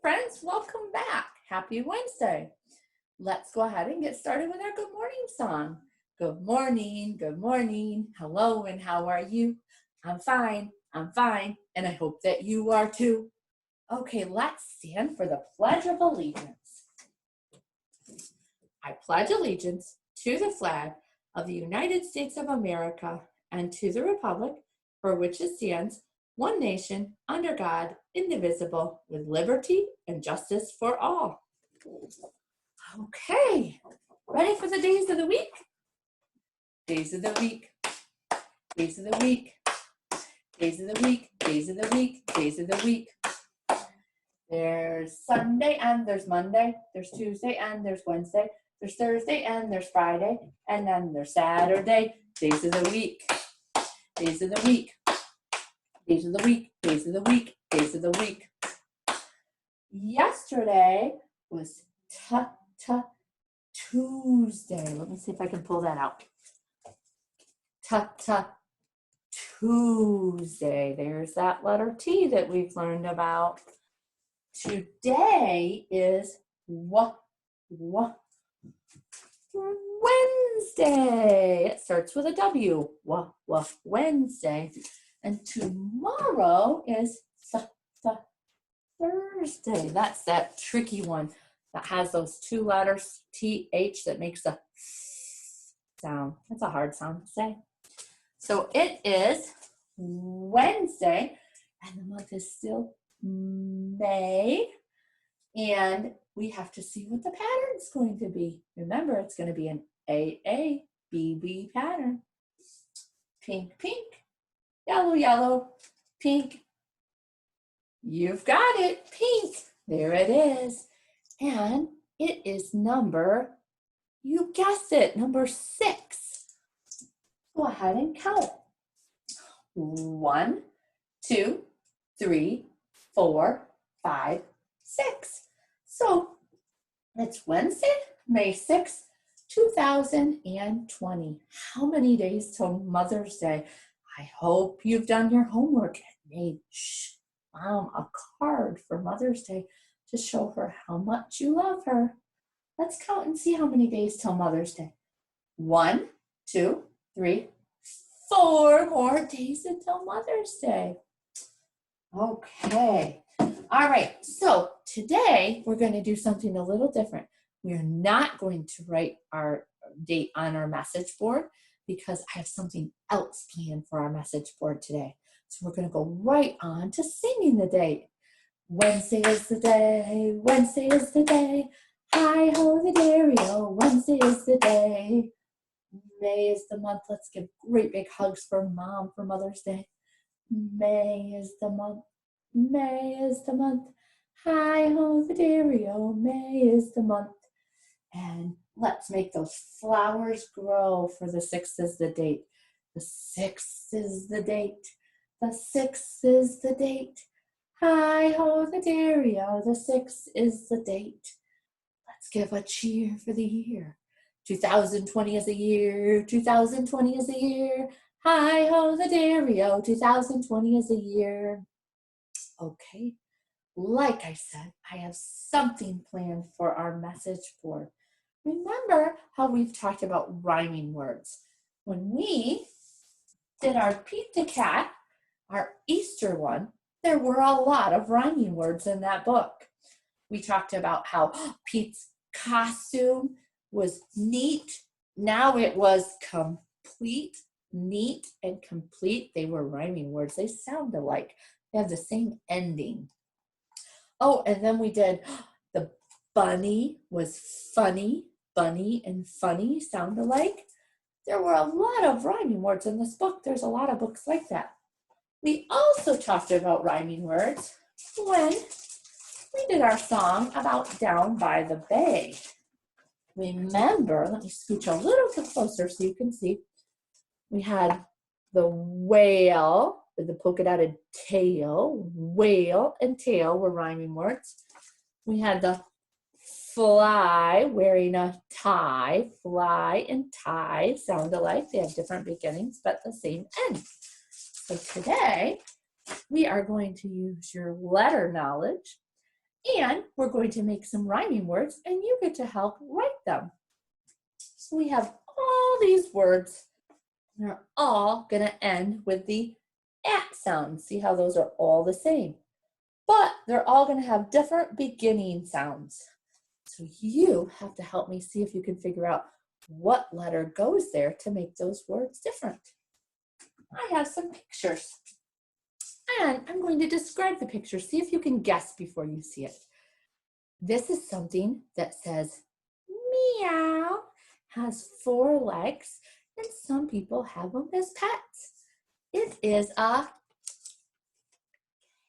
Friends, welcome back. Happy Wednesday. Let's go ahead and get started with our good morning song. Good morning, hello, and how are you? I'm fine, and I hope that you are too. Okay, let's stand for the Pledge of Allegiance. I pledge allegiance to the flag of the United States of America and to the republic for which it stands, one nation, under God, indivisible, with liberty and justice for all. Okay, ready for the days of the week? Days of the week, days of the week, days of the week, days of the week, days of the week. There's Sunday and there's Monday, there's Tuesday and there's Wednesday, there's Thursday and there's Friday, and then there's Saturday. Days of the week, days of the week, days of the week, days of the week, days of the week. Yesterday was Tuesday. Let me see if I can pull that out. Tuesday. There's that letter T that we've learned about. Today is Wednesday. It starts with a W. Wednesday. And tomorrow is Thursday. That's that tricky one that has those two letters, TH, that makes a sound. That's a hard sound to say. So it is Wednesday, and the month is still May, and we have to see what the pattern is going to be. Remember, it's going to be an AABB pattern. Pink, pink, yellow, yellow, pink. You've got it, pink. There it is. And it is number, you guessed it, number 6. Go ahead and count. 1, 2, 3, 4, 5, 6. So it's Wednesday, May 6th, 2020. How many days till Mother's Day? I hope you've done your homework and made Mom a card for Mother's Day to show her how much you love her. Let's count and see how many days till Mother's Day. 1, 2, 3, 4 more days until Mother's Day. Okay. All right. So today we're going to do something a little different. We're not going to write our date on our message board because I have something else planned for our message board today. So we're going to go right on to singing the date. Wednesday is the day, Wednesday is the day, hi-ho the dairy-o, Wednesday is the day. May is the month. Let's give great big hugs for Mom for Mother's Day. May is the month, May is the month, hi-ho the dairy-o, May is the month. And let's make those flowers grow, for the 6th is the date. The 6th is the date, the 6th is the date. Hi-ho the dairy-o, the 6th is the date. Let's give a cheer for the year. 2020 is a year, 2020 is a year. Hi-ho the dairy-o, 2020 is a year. Okay, like I said, I have something planned for our message board. Remember how we've talked about rhyming words. When we did our Pete the Cat, our Easter one, there were a lot of rhyming words in that book. We talked about how Pete's costume was neat. Now it was complete. Neat and complete. They were rhyming words. They sound alike. They have the same ending. Oh, and then we did the bunny was funny. Bunny and funny sound alike. There were a lot of rhyming words in this book. There's a lot of books like that. We also talked about rhyming words when we did our song about Down by the Bay. Remember, let me scooch a little bit closer so you can see. We had the whale with the polka dotted tail. Whale and tail were rhyming words. We had the fly wearing a tie. Fly and tie sound alike. They have different beginnings but the same end. So today we are going to use your letter knowledge And we're going to make some rhyming words and you get to help write them. So we have all these words. They're all going to end with the at sound. See how those are all the same. But they're all going to have different beginning sounds. So you have to help me see if you can figure out what letter goes there to make those words different. I have some pictures. And I'm going to describe the picture. See if you can guess before you see it. This is something that says meow, has 4 legs, and some people have them as pets. It is a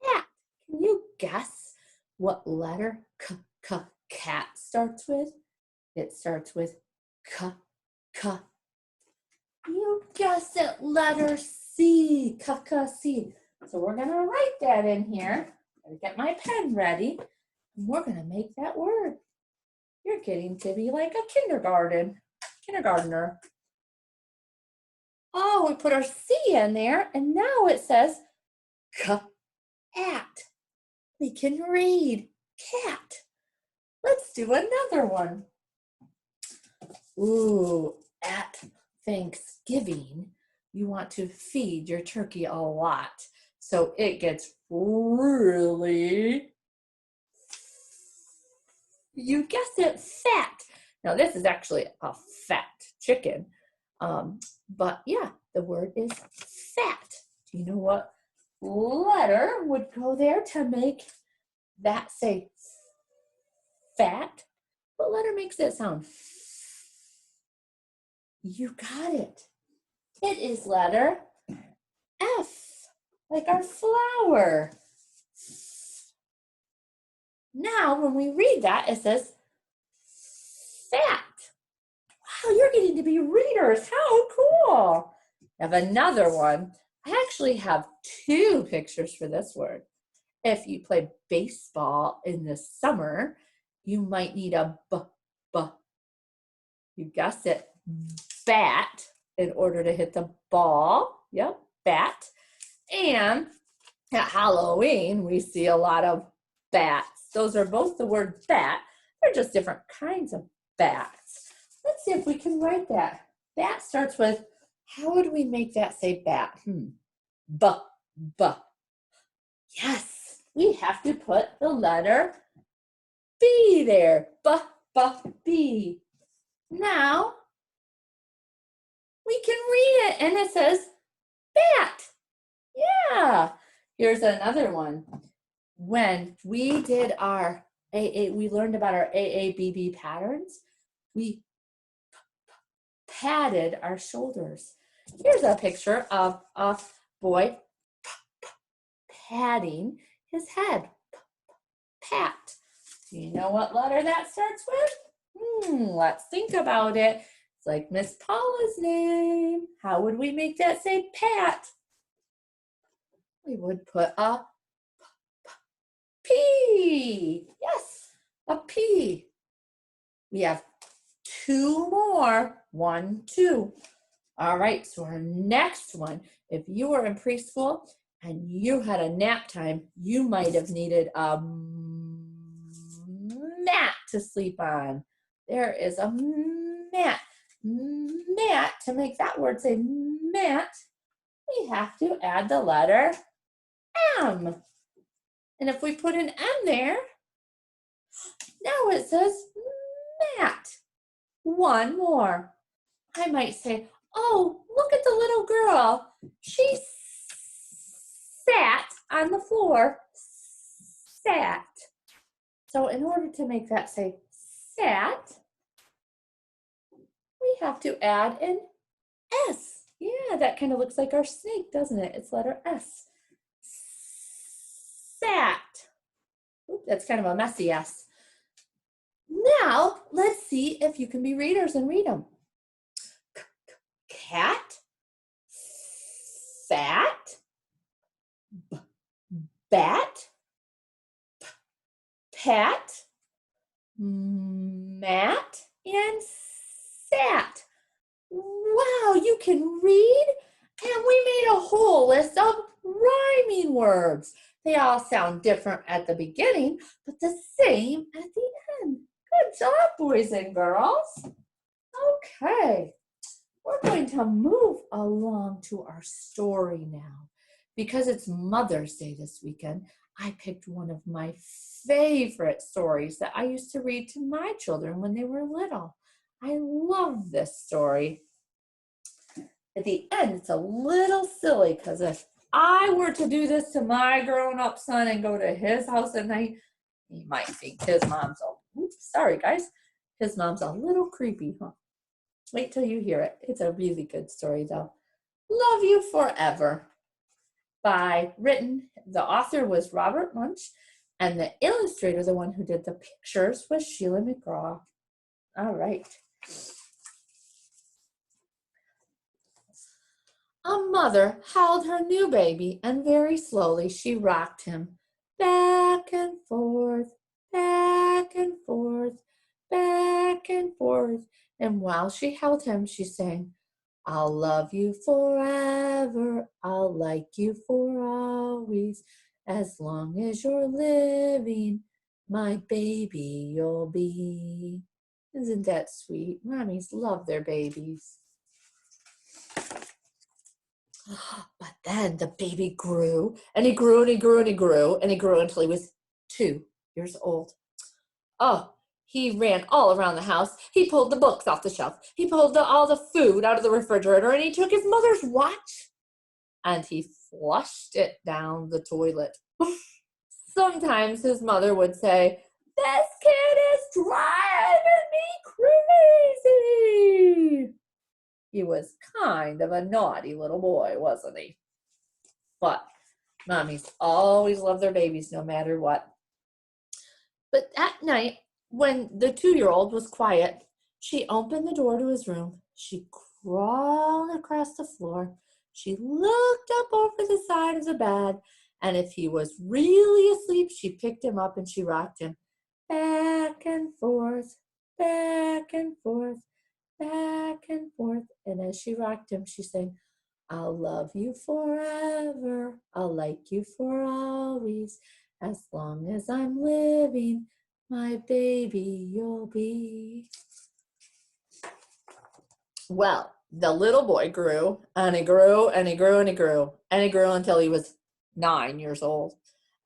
cat. Can you guess what letter cat starts with? It starts with k. You guessed it, letter C, C. So we're going to write that in here. I'll get my pen ready, and we're going to make that word. You're getting to be like a kindergartner. Oh, we put our C in there, and now it says cat. We can read cat. Let's do another one. Ooh, at Thanksgiving, you want to feed your turkey a lot. So it gets really, you guessed it, fat. Now this is actually a fat chicken. But yeah, the word is fat. Do you know what letter would go there to make that say fat? What letter makes it sound? You got it. It is letter F, like our flower. Now, when we read that, it says fat. Wow, you're getting to be readers. How cool. I have another one. I actually have 2 pictures for this word. If you play baseball in the summer, you might need a you guessed it, bat, in order to hit the ball. Yep, bat. And at Halloween, we see a lot of bats. Those are both the word bat. They're just different kinds of bats. Let's see if we can write that. Bat starts with, how would we make that say bat? B. Yes, we have to put the letter B there. B. Now, we can read it, and it says bat. Yeah. Here's another one. When we did our we learned about our AABB patterns, we patted our shoulders. Here's a picture of a boy patting his head. Pat. Do you know what letter that starts with? Let's think about it. It's like Miss Paula's name. How would we make that say Pat? We would put a P. Yes, a P. We have 2 more. 1, 2. All right, so our next one, if you were in preschool and you had a nap time, you might have needed a mat to sleep on. There is a mat. Mat, to make that word say mat, we have to add the letter M. And if we put an M there, now it says mat. 1 more. I might say, oh, look at the little girl. She sat on the floor. Sat. So in order to make that say sat, we have to add an S. Yeah, that kind of looks like our snake, doesn't it? It's letter S. Sat. Oops, that's kind of a messy S. Now, let's see if you can be readers and read them. Cat, fat, bat, pat, mat, and sat. Wow, you can read And we made a whole list of rhyming words. They all sound different at the beginning, but the same at the end. Good job, boys and girls. Okay, we're going to move along to our story now. Because it's Mother's Day this weekend, I picked one of my favorite stories that I used to read to my children when they were little. I love this story. At the end, it's a little silly because if I were to do this to my grown-up son and go to his house at night, he might think his mom's his mom's a little creepy, huh? Wait till you hear it. It's a really good story, though. Love You Forever. The author was Robert Munsch, and the illustrator, the one who did the pictures, was Sheila McGraw. All right. A mother held her new baby, and very slowly she rocked him back and forth, back and forth, back and forth. And while she held him, she sang, I'll love you forever, I'll like you for always, as long as you're living, my baby you'll be. Isn't that sweet? Mommies love their babies. But then the baby grew, and he grew, and he grew, and he grew, and he grew until he was 2 years old. Oh, he ran all around the house. He pulled the books off the shelf. He pulled all the food out of the refrigerator, and he took his mother's watch, and he flushed it down the toilet. Sometimes his mother would say, this kid is driving me crazy. He was kind of a naughty little boy, wasn't he? But mommies always love their babies no matter what. But that night, when the 2-year-old was quiet, she opened the door to his room. She crawled across the floor. She looked up over the side of the bed, and if he was really asleep, she picked him up and she rocked him back and forth, back and forth, back and forth. And as she rocked him, she sang, I'll love you forever, I'll like you for always, as long as I'm living, my baby you'll be. Well, the little boy grew, and he grew, and he grew, and he grew, and he grew until he was 9 years old.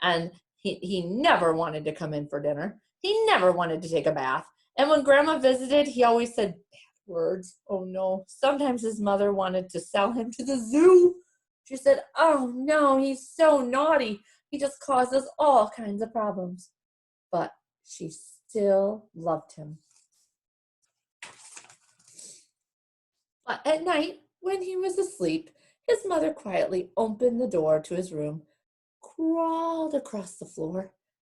And he never wanted to come in for dinner. He never wanted to take a bath. And when Grandma visited, he always said bad words. Oh no. Sometimes his mother wanted to sell him to the zoo. She said, oh no, he's so naughty. He just causes all kinds of problems. But she still loved him. But at night, when he was asleep, his mother quietly opened the door to his room, crawled across the floor,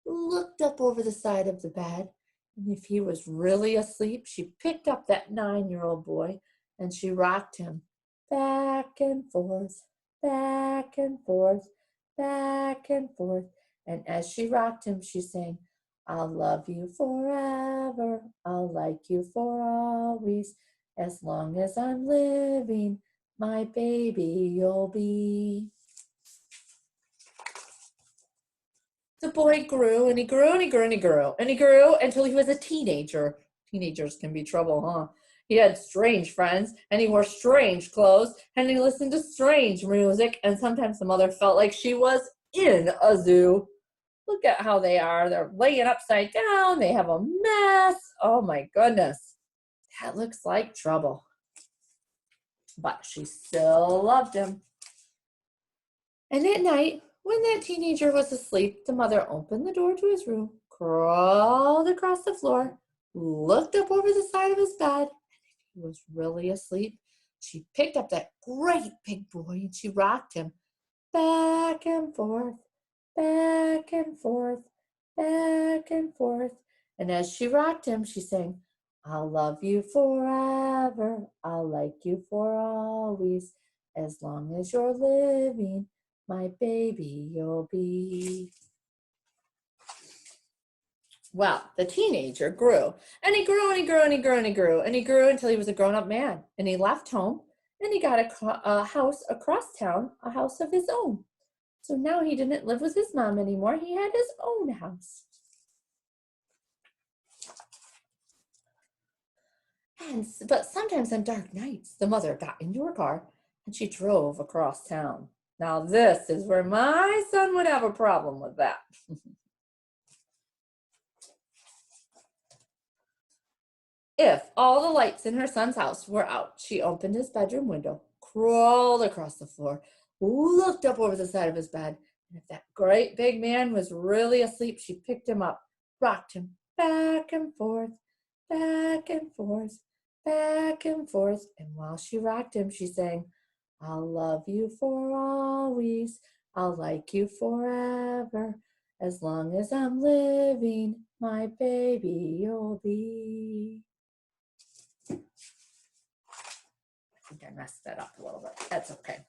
looked up over the side of the bed, and if he was really asleep, she picked up that 9-year-old boy and she rocked him back and forth, back and forth, back and forth. And as she rocked him, she sang, I'll love you forever, I'll like you for always, as long as I'm living, my baby you'll be. The boy grew, and he grew, and he grew, and he grew, and he grew until he was a teenager. Teenagers can be trouble, huh? He had strange friends, and he wore strange clothes, and he listened to strange music, and sometimes the mother felt like she was in a zoo. Look at how they are. They're laying upside down. They have a mess. Oh my goodness. That looks like trouble. But she still loved him. And at night, when that teenager was asleep, the mother opened the door to his room, crawled across the floor, looked up over the side of his bed, and if he was really asleep, she picked up that great big boy and she rocked him back and forth, back and forth, back and forth. And as she rocked him, she sang, I'll love you forever, I'll like you for always, as long as you're living, my baby you'll be. Well, the teenager grew, and he grew, and he grew, and he grew, and he grew, and he grew until he was a grown-up man. And he left home, and he got a house across town, a house of his own. So now he didn't live with his mom anymore. He had his own house. But sometimes on dark nights, the mother got into her car and she drove across town. Now this is where my son would have a problem with that. If all the lights in her son's house were out, she opened his bedroom window, crawled across the floor, looked up over the side of his bed, and if that great big man was really asleep, she picked him up, rocked him back and forth, back and forth, back and forth, and while she rocked him, she sang, "I'll love you for always, I'll like you forever, as long as I'm living, my baby you'll be." I think I messed that up a little bit. That's okay.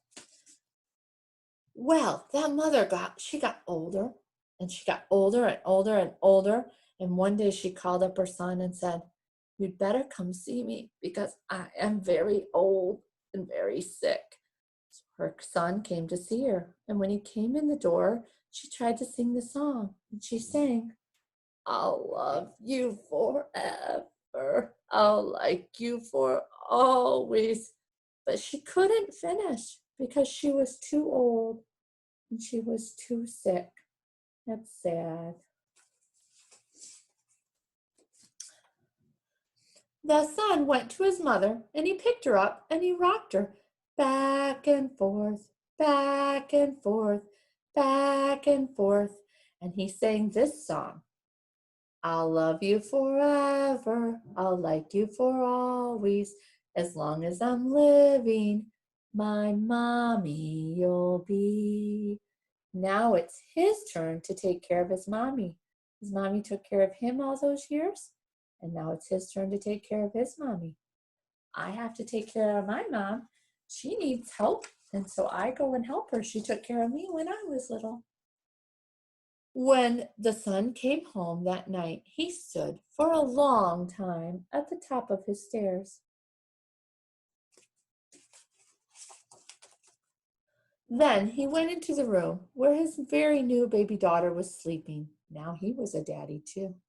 Well, that mother got older, and she got older and older and older. And one day she called up her son and said, "You'd better come see me because I am very old and very sick." So her son came to see her. And when he came in the door, she tried to sing the song. And she sang, "I'll love you forever. I'll like you for always." But she couldn't finish because she was too old and she was too sick. That's sad. The son went to his mother and he picked her up and he rocked her back and forth, back and forth, back and forth. And he sang this song. "I'll love you forever. I'll like you for always. As long as I'm living, my mommy you'll be." Now it's his turn to take care of his mommy. His mommy took care of him all those years, and now it's his turn to take care of his mommy. I have to take care of my mom. She needs help, and so I go and help her. She took care of me when I was little. When the son came home that night, he stood for a long time at the top of his stairs. Then he went into the room where his very new baby daughter was sleeping. Now he was a daddy too.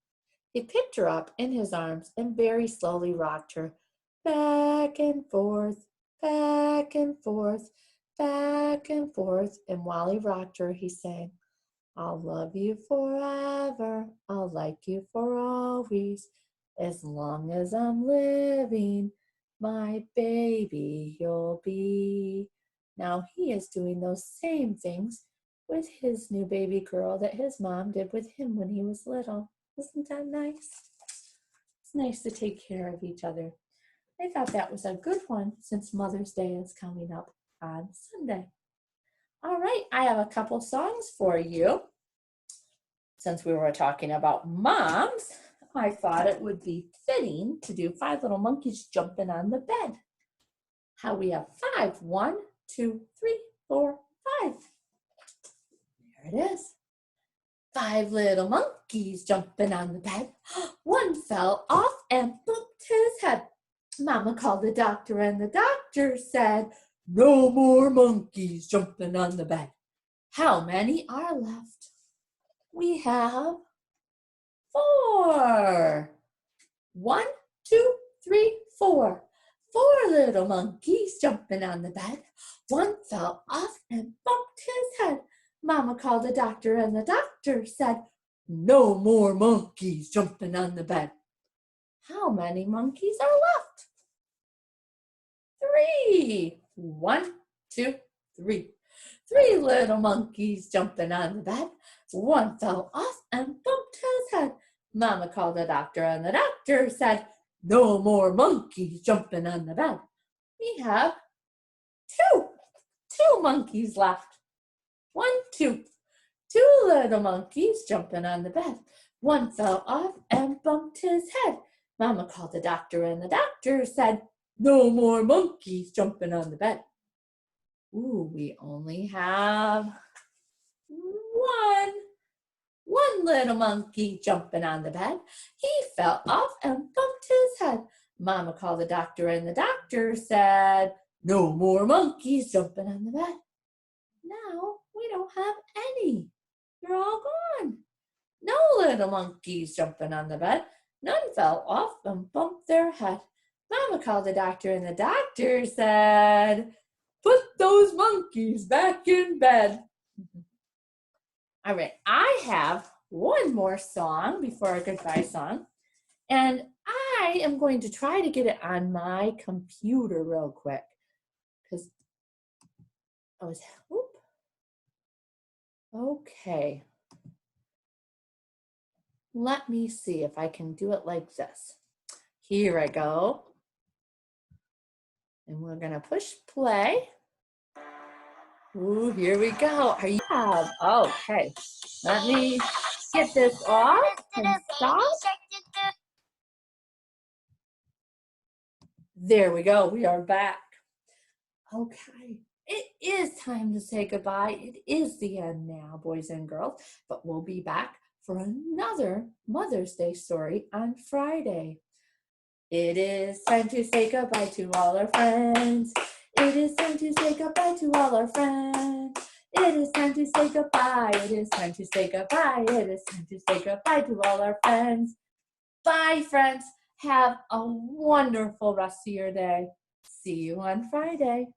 He picked her up in his arms and very slowly rocked her back and forth, back and forth, back and forth. And while he rocked her, he sang, "I'll love you forever. I'll like you for always. As long as I'm living, my baby you'll be." Now he is doing those same things with his new baby girl that his mom did with him when he was little. Isn't that nice? It's nice to take care of each other. I thought that was a good one since Mother's Day is coming up on Sunday. All right, I have a couple songs for you. Since we were talking about moms, I thought it would be fitting to do Five Little Monkeys Jumping on the Bed. How we have five. 1, 2, 3, 4, 5. There it is. 5 little monkeys jumping on the bed. One fell off and bumped his head. Mama called the doctor and the doctor said, "No more monkeys jumping on the bed." How many are left? We have 4. 1, 2, 3, 4. 4 little monkeys jumping on the bed. One fell off and bumped his head. Mama called the doctor and the doctor said, "No more monkeys jumping on the bed." How many monkeys are left? 3. 1, 2, 3. 3 little monkeys jumping on the bed. One fell off and bumped his head. Mama called the doctor and the doctor said, "No more monkeys jumping on the bed." We have 2 monkeys left. 1, 2. 2 little monkeys jumping on the bed. One fell off and bumped his head. Mama called the doctor and the doctor said, "No more monkeys jumping on the bed." Ooh, we only have 1 little monkey jumping on the bed. He fell off and bumped his head. Mama called the doctor and the doctor said, No more monkeys jumping on the bed. Now we don't have any. They're all gone. No little monkeys jumping on the bed. None fell off and bumped their head. Mama called the doctor, and the doctor said, "Put those monkeys back in bed." All right, I have one more song before our goodbye song, and I am going to try to get it on my computer real quick because I was, okay. Let me see if I can do it like this. Here I go. And we're gonna push play. Ooh, here we go. Are you? Okay. Let me get this off and stop. There we go. We are back. Okay. It is time to say goodbye. It is the end now, boys and girls, but we'll be back for another Mother's Day story on Friday. It is time to say goodbye to all our friends. It is time to say goodbye to all our friends. It is time to say goodbye. It is time to say goodbye. It is time to say goodbye to all our friends. Bye, friends. Have a wonderful rest of your day. See you on Friday.